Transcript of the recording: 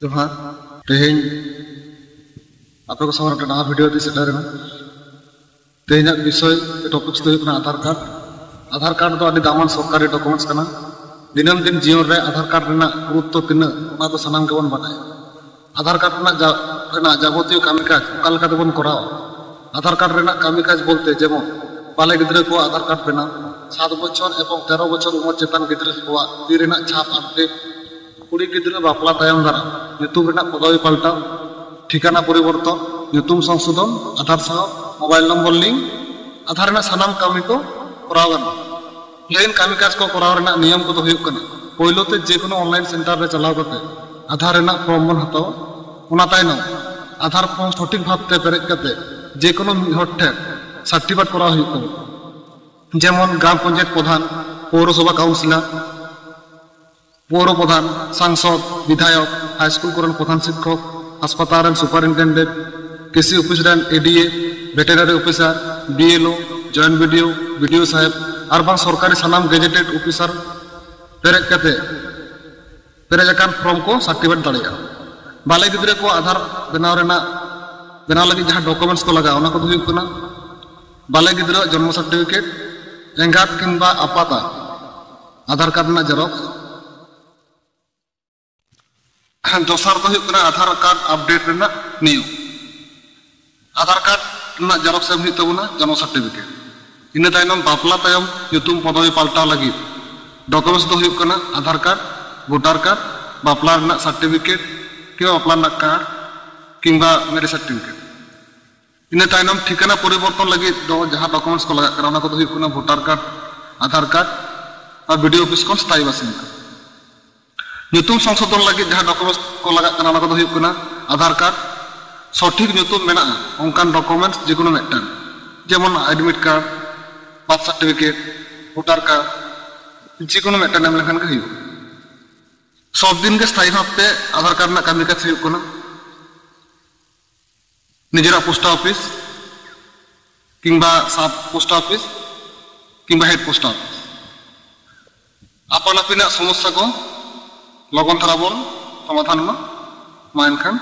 जोहार तेहें आप को सामने नया वीडियो दी सेटर तेहें विषय टॉपिक्स तो आधार कार्ड तो अभी दामान सरकारी डॉक्यूमेंट्स कना दिनम दिन जीवन रे आधार कार्ड रेना गुरुत्व तिना ओना तो सनाम के बन बनाए आधार कार्ड रेना जाबतीय कामकाज ओकालका तेबन कराव आधार कार्ड रेना कामकाज बोलते जेमन बाले गिद्रे को आधार कार्ड बेना 7 बछर एवं 13 बछर उम्र चेतन गिद्रे को ती रेना छाप अपडेट कुड़ी गिद्रे बापला तायम दारा ᱧᱩᱛᱩᱢ ᱨᱮᱱᱟᱜ पदवी पाल्टाव ठिकाना परिवर्तन ᱧᱩᱛᱩᱢ संशोधन आधार सह मोबाइल नंबर लिंक आधार रेना सनाम कामी को कराव गाना लेकिन कामकाज को कराव रेना नियम को हुयुग कना पहिलो ते जे कोनो ऑनलाइन सेंटर रे चलाव करते आधार रेना फॉर्म बन हताव ओना तायनो आधार फॉर्म सठिक भावते पेरेज करते जे कोनो हर ठे सर्टिफिकेट कराव हुयुग कना जेमन ग्राम पंचायत प्रधान पौरसभा काउंसिलर पौर प्रधान सांसद विधायक हाईस्कूल कोरन प्रधान शिक्षक अस्पताल सुपरिटेंडेंट कृषि office ADA veterinary officer BLO joint BDO साहेब और सरकारी सनाम गेजेटेड ऑफिसर पेरेज फॉर्म को सर्टिफिकेट दाड़ा बाले गिद्रे को आधार बनाव लगी जहाँ डॉक्यूमेंट्स को लगा को बाले गिद्रे जन्म सर्टिफिकेट एंगात किंबा आपाता आधार कार्ड जेरॉक्स दोसार तो आधार कार्ड अपडेट नियम आधार कार्ड जेरॉक्स जन्म सर्टिफिकेट इन तायनम बापला तायम ᱧᱩᱛᱩᱢ पदवी पाल्टाव लगी डॉक्यूमेंट्स तो आधार कार्ड वोटर कार्ड बापला सर्टिफिकेट कि बापला कार्ड किंबा मेरे सर्टिफिकेट इन तायनम ठिकाना परिवर्तन लगी जहाँ डॉक्यूमेंट्स को लगा वोटर कार्ड आधार कार्ड और वीडियो ऑफिस को स्थायी बासिंदा ᱧᱩᱛᱩᱢ संशोधन लगी जहाँ डॉक्यूमेंट्स को लगा आधार कार्ड सठिक ᱧᱩᱛᱩᱢ मेना ओंकान डॉक्यूमेंट्स जेकोनो मेटन जेमन admit card birth certificate voter card जेकोनो मेटन एम लेखान के हुयुग सब दिन के स्थायी भावते आधार कार्ड ना कामी काज हुयुग कना निजेरा पोस्ट ऑफिस किंबा सब पोस्ट ऑफिस किंबा हेड पोस्ट ऑफिस आपन आपिना समस्या को लगन धारा बन समाधान मा एनखान